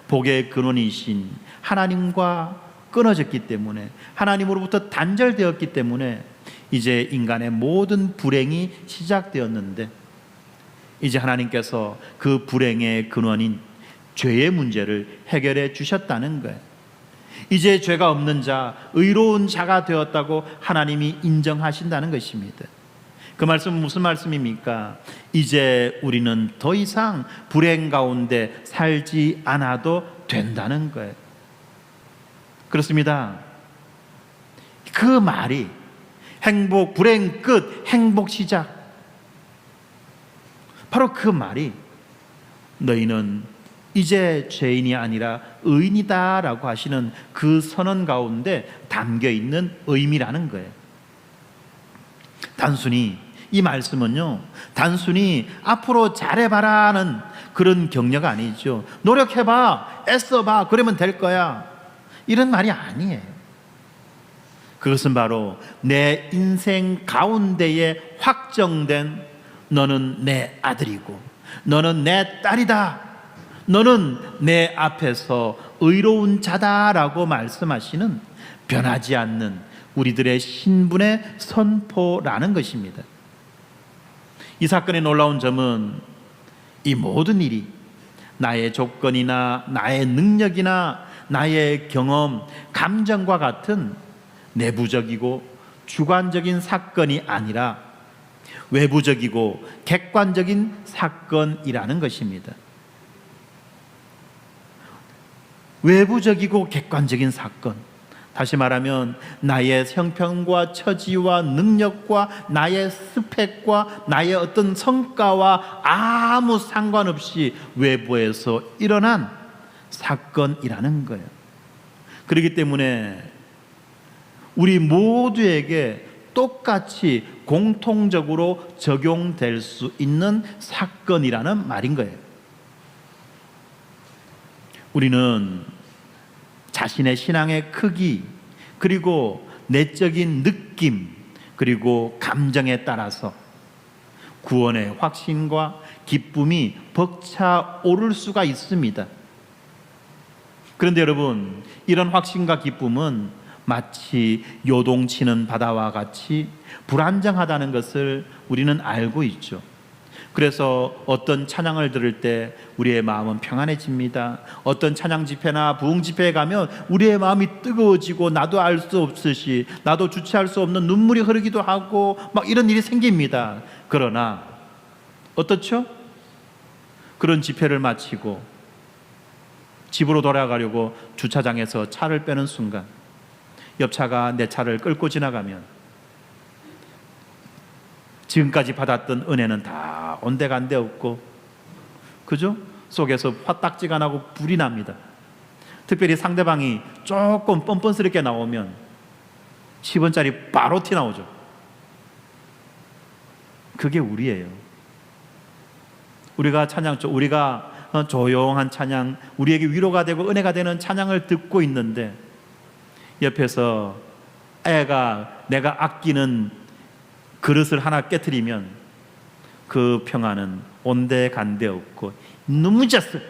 복의 근원이신 하나님과 끊어졌기 때문에, 하나님으로부터 단절되었기 때문에 이제 인간의 모든 불행이 시작되었는데, 이제 하나님께서 그 불행의 근원인 죄의 문제를 해결해 주셨다는 거예요. 이제 죄가 없는 자, 의로운 자가 되었다고 하나님이 인정하신다는 것입니다. 그 말씀은 무슨 말씀입니까? 이제 우리는 더 이상 불행 가운데 살지 않아도 된다는 거예요. 그렇습니다. 그 말이 행복, 불행 끝, 행복 시작, 바로 그 말이 너희는 이제 죄인이 아니라 의인이다 라고 하시는 그 선언 가운데 담겨있는 의미라는 거예요. 단순히 이 말씀은요, 단순히 앞으로 잘해봐라는 그런 격려가 아니죠. 노력해봐, 애써봐, 그러면 될 거야, 이런 말이 아니에요. 그것은 바로 내 인생 가운데에 확정된 너는 내 아들이고 너는 내 딸이다, 너는 내 앞에서 의로운 자다라고 말씀하시는 변하지 않는 우리들의 신분의 선포라는 것입니다. 이 사건의 놀라운 점은 이 모든 일이 나의 조건이나 나의 능력이나 나의 경험, 감정과 같은 내부적이고 주관적인 사건이 아니라 외부적이고 객관적인 사건이라는 것입니다. 외부적이고 객관적인 사건, 다시 말하면 나의 형편과 처지와 능력과 나의 스펙과 나의 어떤 성과와 아무 상관없이 외부에서 일어난 사건이라는 거예요. 그렇기 때문에 우리 모두에게 똑같이 공통적으로 적용될 수 있는 사건이라는 말인 거예요. 우리는 자신의 신앙의 크기, 그리고 내적인 느낌, 그리고 감정에 따라서 구원의 확신과 기쁨이 벅차오를 수가 있습니다. 그런데 여러분, 이런 확신과 기쁨은 마치 요동치는 바다와 같이 불안정하다는 것을 우리는 알고 있죠. 그래서 어떤 찬양을 들을 때 우리의 마음은 평안해집니다. 어떤 찬양 집회나 부흥 집회에 가면 우리의 마음이 뜨거워지고 나도 알 수 없듯이, 나도 주체할 수 없는 눈물이 흐르기도 하고 막 이런 일이 생깁니다. 그러나 어떻죠? 그런 집회를 마치고 집으로 돌아가려고 주차장에서 차를 빼는 순간 옆차가 내 차를 끌고 지나가면 지금까지 받았던 은혜는 다 온데간데 없고, 그죠? 속에서 화딱지가 나고 불이 납니다. 특별히 상대방이 조금 뻔뻔스럽게 나오면 10원짜리 바로 티 나오죠. 그게 우리예요. 우리가 조용한 찬양, 우리에게 위로가 되고 은혜가 되는 찬양을 듣고 있는데 옆에서 애가 내가 아끼는 그릇을 하나 깨트리면 그 평화는 온데간데 없고 눈무자스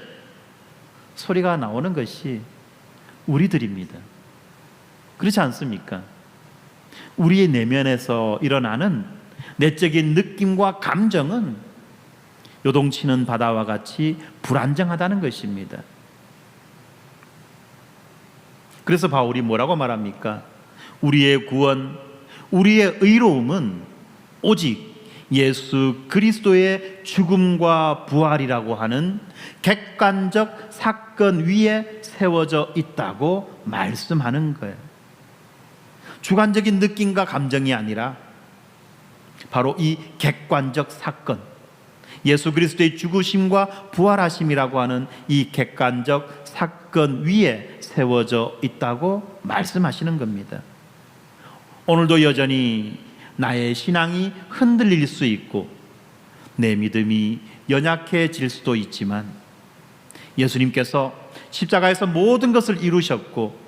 소리가 나오는 것이 우리들입니다. 그렇지 않습니까? 우리의 내면에서 일어나는 내적인 느낌과 감정은 요동치는 바다와 같이 불안정하다는 것입니다. 그래서 바울이 뭐라고 말합니까? 우리의 구원, 우리의 의로움은 오직 예수 그리스도의 죽음과 부활이라고 하는 객관적 사건 위에 세워져 있다고 말씀하는 거예요. 주관적인 느낌과 감정이 아니라 바로 이 객관적 사건, 예수 그리스도의 죽으심과 부활하심이라고 하는 이 객관적 사건 위에 세워져 있다고 말씀하시는 겁니다. 오늘도 여전히 나의 신앙이 흔들릴 수 있고 내 믿음이 연약해질 수도 있지만 예수님께서 십자가에서 모든 것을 이루셨고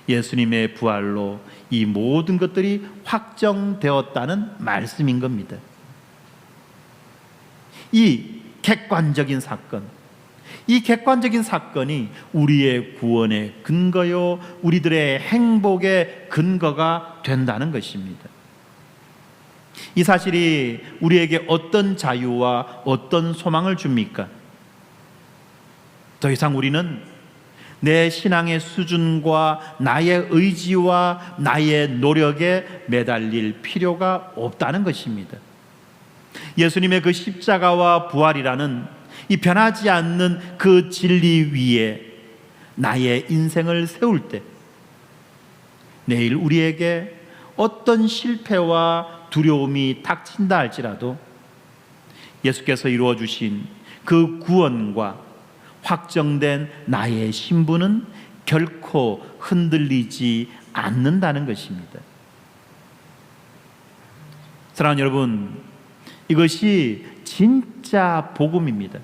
예수님의 부활로 이 모든 것들이 확정되었다는 말씀인 겁니다. 이 객관적인 사건, 이 객관적인 사건이 우리의 구원의 근거요, 우리들의 행복의 근거가 된다는 것입니다. 이 사실이 우리에게 어떤 자유와 어떤 소망을 줍니까? 더 이상 우리는 내 신앙의 수준과 나의 의지와 나의 노력에 매달릴 필요가 없다는 것입니다. 예수님의 그 십자가와 부활이라는 이 변하지 않는 그 진리 위에 나의 인생을 세울 때 내일 우리에게 어떤 실패와 두려움이 닥친다 할지라도 예수께서 이루어 주신 그 구원과 확정된 나의 신분은 결코 흔들리지 않는다는 것입니다. 사랑하는 여러분, 이것이 진짜 복음입니다.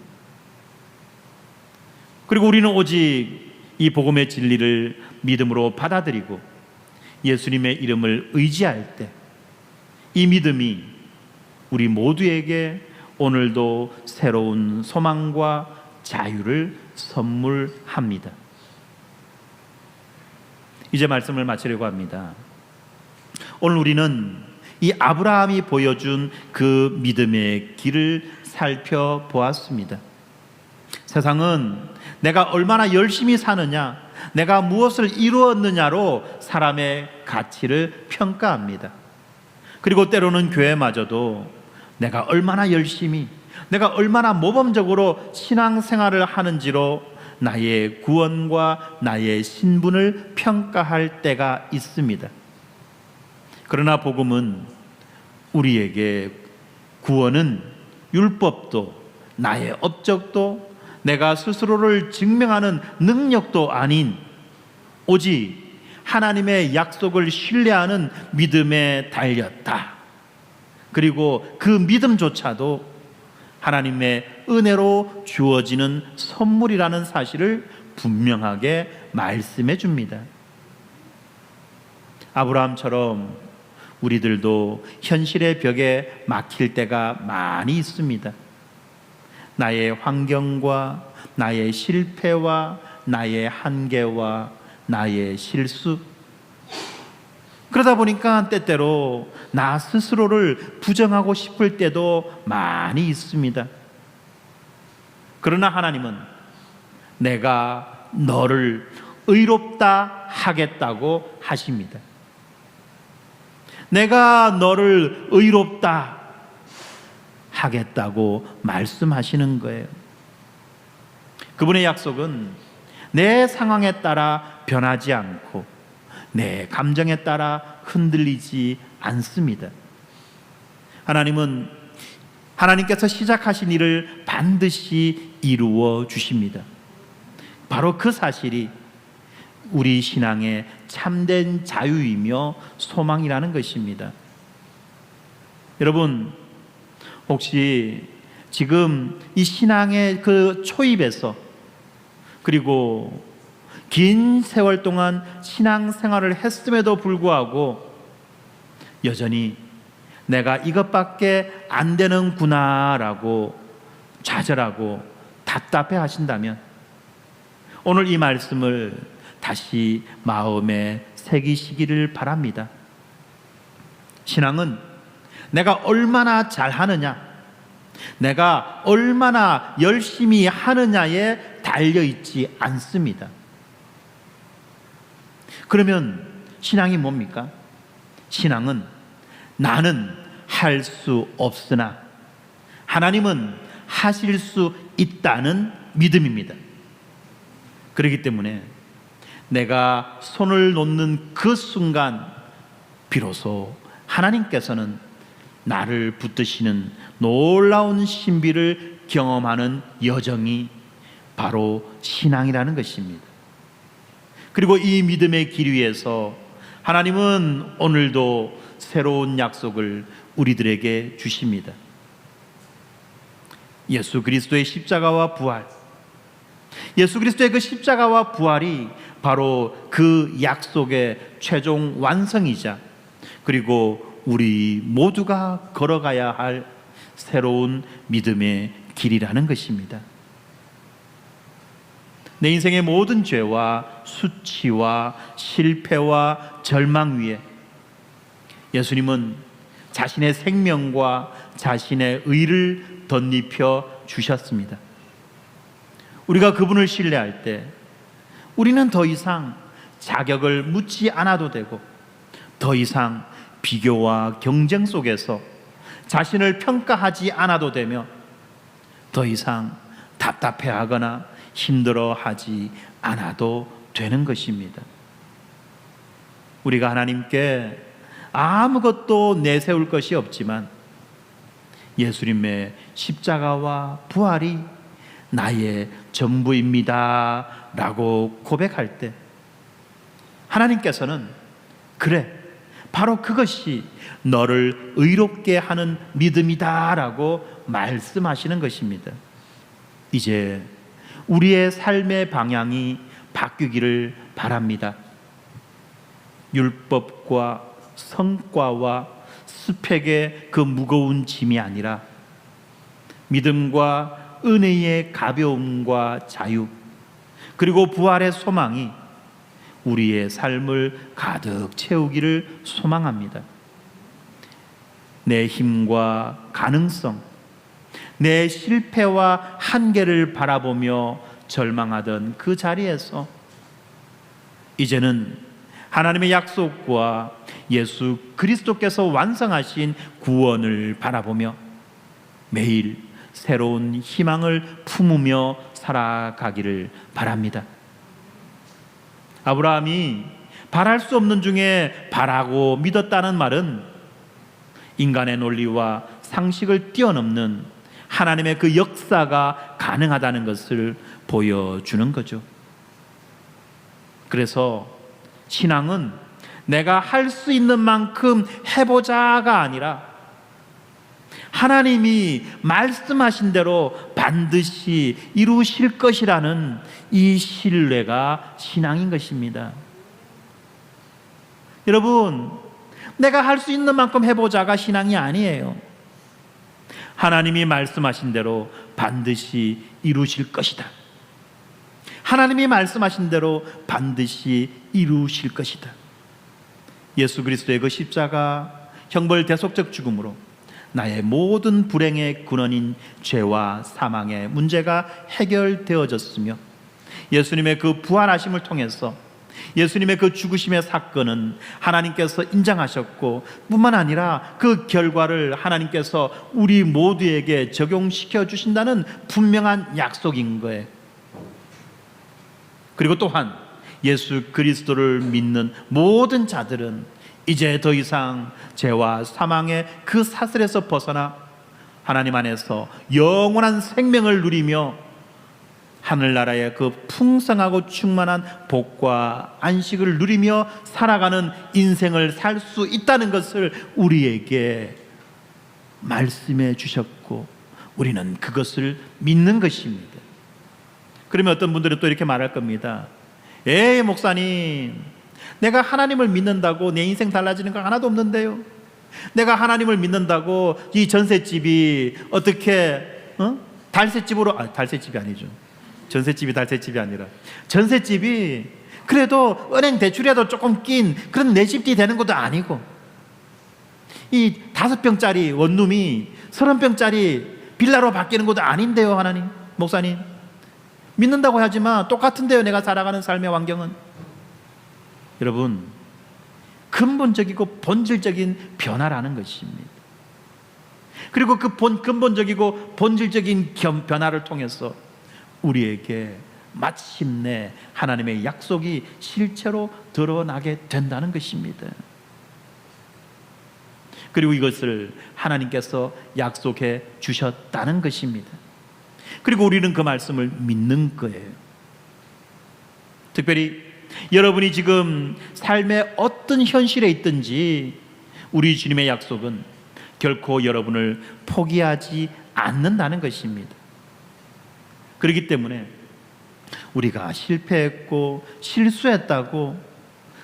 그리고 우리는 오직 이 복음의 진리를 믿음으로 받아들이고 예수님의 이름을 의지할 때 이 믿음이 우리 모두에게 오늘도 새로운 소망과 자유를 선물합니다. 이제 말씀을 마치려고 합니다. 오늘 우리는 이 아브라함이 보여준 그 믿음의 길을 살펴보았습니다. 세상은 내가 얼마나 열심히 사느냐, 내가 무엇을 이루었느냐로 사람의 가치를 평가합니다. 그리고 때로는 교회마저도 내가 얼마나 열심히, 내가 얼마나 모범적으로 신앙생활을 하는지로 나의 구원과 나의 신분을 평가할 때가 있습니다. 그러나 복음은 우리에게 구원은 율법도 나의 업적도 내가 스스로를 증명하는 능력도 아닌 오직 하나님의 약속을 신뢰하는 믿음에 달렸다. 그리고 그 믿음조차도 하나님의 은혜로 주어지는 선물이라는 사실을 분명하게 말씀해 줍니다. 아브라함처럼 우리들도 현실의 벽에 막힐 때가 많이 있습니다. 나의 환경과 나의 실패와 나의 한계와 나의 실수, 그러다 보니까 때때로 나 스스로를 부정하고 싶을 때도 많이 있습니다. 그러나 하나님은 내가 너를 의롭다 하겠다고 하십니다. 내가 너를 의롭다 하겠다고 말씀하시는 거예요. 그분의 약속은 내 상황에 따라 변하지 않고 내 감정에 따라 흔들리지 않습니다. 하나님은 하나님께서 시작하신 일을 반드시 이루어 주십니다. 바로 그 사실이 우리 신앙의 참된 자유이며 소망이라는 것입니다. 여러분, 혹시 지금 이 신앙의 그 초입에서 그리고 긴 세월 동안 신앙생활을 했음에도 불구하고 여전히 내가 이것밖에 안 되는구나라고 좌절하고 답답해 하신다면 오늘 이 말씀을 다시 마음에 새기시기를 바랍니다. 신앙은 내가 얼마나 잘하느냐, 내가 얼마나 열심히 하느냐에 달려있지 않습니다. 그러면 신앙이 뭡니까? 신앙은 나는 할 수 없으나 하나님은 하실 수 있다는 믿음입니다. 그렇기 때문에 내가 손을 놓는 그 순간 비로소 하나님께서는 나를 붙드시는 놀라운 신비를 경험하는 여정이 바로 신앙이라는 것입니다. 그리고 이 믿음의 길 위에서 하나님은 오늘도 새로운 약속을 우리들에게 주십니다. 예수 그리스도의 십자가와 부활, 예수 그리스도의 그 십자가와 부활이 바로 그 약속의 최종 완성이자 그리고 우리 모두가 걸어가야 할 새로운 믿음의 길이라는 것입니다. 내 인생의 모든 죄와 수치와 실패와 절망 위에 예수님은 자신의 생명과 자신의 의를 덧입혀 주셨습니다. 우리가 그분을 신뢰할 때 우리는 더 이상 자격을 묻지 않아도 되고 더 이상 비교와 경쟁 속에서 자신을 평가하지 않아도 되며 더 이상 답답해하거나 힘들어하지 않아도 되는 것입니다. 우리가 하나님께 아무것도 내세울 것이 없지만 예수님의 십자가와 부활이 나의 전부입니다 라고 고백할 때 하나님께서는 그래, 바로 그것이 너를 의롭게 하는 믿음이다 라고 말씀하시는 것입니다. 이제 우리의 삶의 방향이 바뀌기를 바랍니다. 율법과 성과와 스펙의 그 무거운 짐이 아니라 믿음과 은혜의 가벼움과 자유 그리고 부활의 소망이 우리의 삶을 가득 채우기를 소망합니다. 내 힘과 가능성, 내 실패와 한계를 바라보며 절망하던 그 자리에서 이제는 하나님의 약속과 예수 그리스도께서 완성하신 구원을 바라보며 매일 새로운 희망을 품으며 살아가기를 바랍니다. 아브라함이 바랄 수 없는 중에 바라고 믿었다는 말은 인간의 논리와 상식을 뛰어넘는 하나님의 그 역사가 가능하다는 것을 보여주는 거죠. 그래서 신앙은 내가 할 수 있는 만큼 해보자가 아니라 하나님이 말씀하신 대로 반드시 이루실 것이라는 이 신뢰가 신앙인 것입니다. 여러분, 내가 할 수 있는 만큼 해보자가 신앙이 아니에요. 하나님이 말씀하신 대로 반드시 이루실 것이다. 하나님이 말씀하신 대로 반드시 이루실 것이다. 예수 그리스도의 그 십자가 형벌 대속적 죽음으로 나의 모든 불행의 근원인 죄와 사망의 문제가 해결되어졌으며, 예수님의 그 부활하심을 통해서 예수님의 그 죽으심의 사건은 하나님께서 인정하셨고, 뿐만 아니라 그 결과를 하나님께서 우리 모두에게 적용시켜 주신다는 분명한 약속인 거예요. 그리고 또한 예수 그리스도를 믿는 모든 자들은 이제 더 이상 죄와 사망의 그 사슬에서 벗어나 하나님 안에서 영원한 생명을 누리며 하늘나라의 그 풍성하고 충만한 복과 안식을 누리며 살아가는 인생을 살 수 있다는 것을 우리에게 말씀해 주셨고, 우리는 그것을 믿는 것입니다. 그러면 어떤 분들은 또 이렇게 말할 겁니다. 에이, 목사님, 내가 하나님을 믿는다고 내 인생 달라지는 거 하나도 없는데요. 내가 하나님을 믿는다고 이 전셋집이 어떻게 달셋집으로, 달셋집이 아니죠. 전셋집이 달셋집이 아니라 전셋집이 그래도 은행 대출이라도 조금 낀 그런 내 집이 되는 것도 아니고, 이 5평짜리 원룸이 30평짜리 빌라로 바뀌는 것도 아닌데요. 하나님, 목사님, 믿는다고 하지만 똑같은데요, 내가 살아가는 삶의 환경은. 여러분, 근본적이고 본질적인 변화라는 것입니다. 그리고 그 근본적이고 본질적인 변화를 통해서 우리에게 마침내 하나님의 약속이 실체로 드러나게 된다는 것입니다. 그리고 이것을 하나님께서 약속해 주셨다는 것입니다. 그리고 우리는 그 말씀을 믿는 거예요. 특별히 여러분이 지금 삶의 어떤 현실에 있든지 우리 주님의 약속은 결코 여러분을 포기하지 않는다는 것입니다. 그렇기 때문에 우리가 실패했고 실수했다고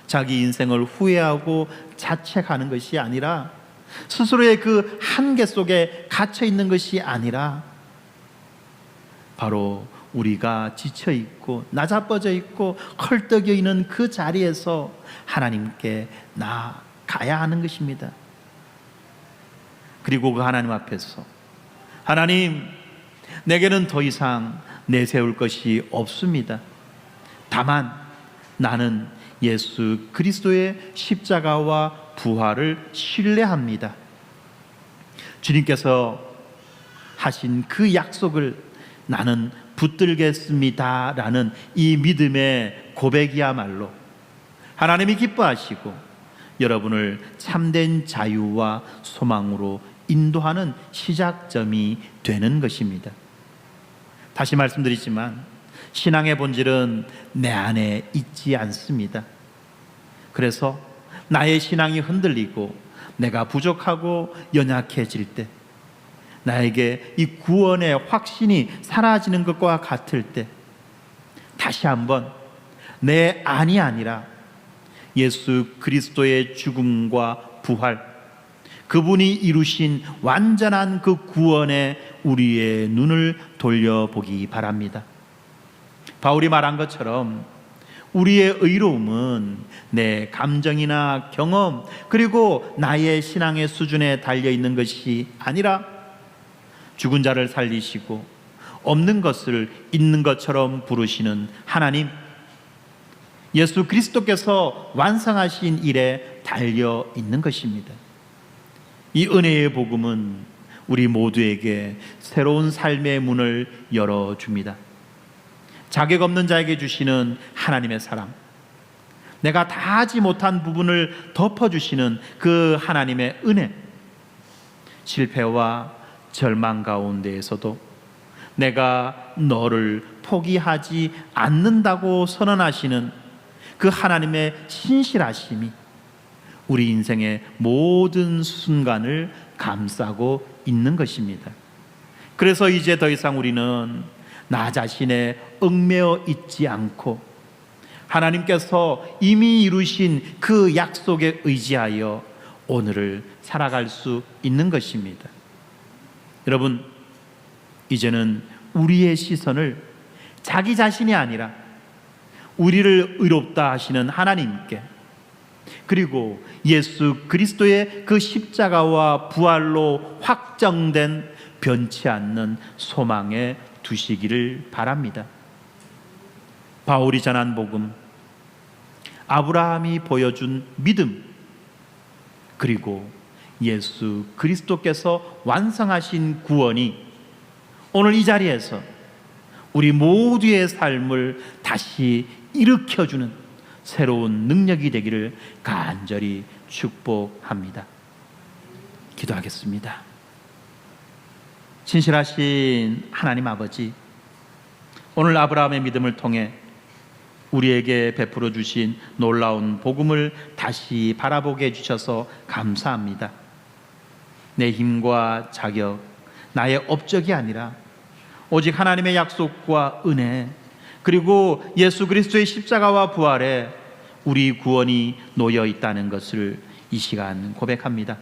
자기 인생을 후회하고 자책하는 것이 아니라, 스스로의 그 한계 속에 갇혀 있는 것이 아니라, 바로 우리가 지쳐 있고 나자빠져 있고 헐떡여 있는 그 자리에서 하나님께 나아가야 하는 것입니다. 그리고 그 하나님 앞에서, 하나님, 내게는 더 이상 내세울 것이 없습니다. 다만 나는 예수 그리스도의 십자가와 부활을 신뢰합니다. 주님께서 하신 그 약속을 나는 붙들겠습니다 라는 이 믿음의 고백이야말로 하나님이 기뻐하시고 여러분을 참된 자유와 소망으로 인도하는 시작점이 되는 것입니다. 다시 말씀드리지만 신앙의 본질은 내 안에 있지 않습니다. 그래서 나의 신앙이 흔들리고 내가 부족하고 연약해질 때, 나에게 이 구원의 확신이 사라지는 것과 같을 때, 다시 한번 내 안이 아니라 예수 그리스도의 죽음과 부활, 그분이 이루신 완전한 그 구원에 우리의 눈을 돌려보기 바랍니다. 바울이 말한 것처럼 우리의 의로움은 내 감정이나 경험 그리고 나의 신앙의 수준에 달려있는 것이 아니라, 죽은 자를 살리시고 없는 것을 있는 것처럼 부르시는 하나님, 예수 그리스도께서 완성하신 일에 달려있는 것입니다. 이 은혜의 복음은 우리 모두에게 새로운 삶의 문을 열어줍니다. 자격 없는 자에게 주시는 하나님의 사랑, 내가 다 하지 못한 부분을 덮어주시는 그 하나님의 은혜, 실패와 절망 가운데에서도 내가 너를 포기하지 않는다고 선언하시는 그 하나님의 신실하심이 우리 인생의 모든 순간을 감싸고 있는 것입니다. 그래서 이제 더 이상 우리는 나 자신에 얽매여 있지 않고 하나님께서 이미 이루신 그 약속에 의지하여 오늘을 살아갈 수 있는 것입니다. 여러분, 이제는 우리의 시선을 자기 자신이 아니라 우리를 의롭다 하시는 하나님께, 그리고 예수 그리스도의 그 십자가와 부활로 확정된 변치 않는 소망에 두시기를 바랍니다. 바울이 전한 복음, 아브라함이 보여준 믿음, 그리고 예수 그리스도께서 완성하신 구원이 오늘 이 자리에서 우리 모두의 삶을 다시 일으켜주는 새로운 능력이 되기를 간절히 축복합니다. 기도하겠습니다. 신실하신 하나님 아버지, 오늘 아브라함의 믿음을 통해 우리에게 베풀어 주신 놀라운 복음을 다시 바라보게 해주셔서 감사합니다. 내 힘과 자격, 나의 업적이 아니라 오직 하나님의 약속과 은혜, 그리고 예수 그리스도의 십자가와 부활에 우리 구원이 놓여 있다는 것을 이 시간 고백합니다.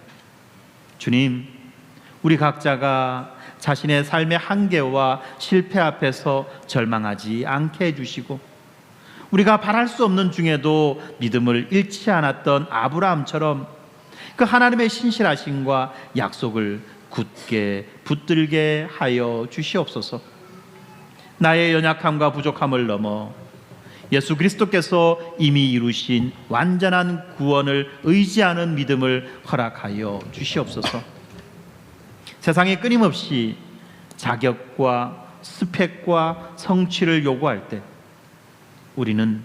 주님, 우리 각자가 자신의 삶의 한계와 실패 앞에서 절망하지 않게 해주시고, 우리가 바랄 수 없는 중에도 믿음을 잃지 않았던 아브라함처럼 그 하나님의 신실하심과 약속을 굳게 붙들게 하여 주시옵소서. 나의 연약함과 부족함을 넘어 예수 그리스도께서 이미 이루신 완전한 구원을 의지하는 믿음을 허락하여 주시옵소서. 세상에 끊임없이 자격과 스펙과 성취를 요구할 때 우리는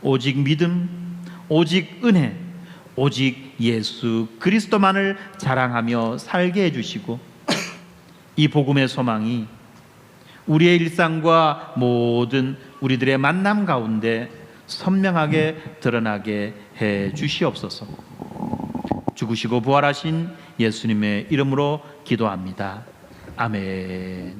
오직 믿음, 오직 은혜, 오직 예수 그리스도만을 자랑하며 살게 해주시고, 이 복음의 소망이 우리의 일상과 모든 우리들의 만남 가운데 선명하게 드러나게 해 주시옵소서. 죽으시고 부활하신 예수님의 이름으로 기도합니다. 아멘.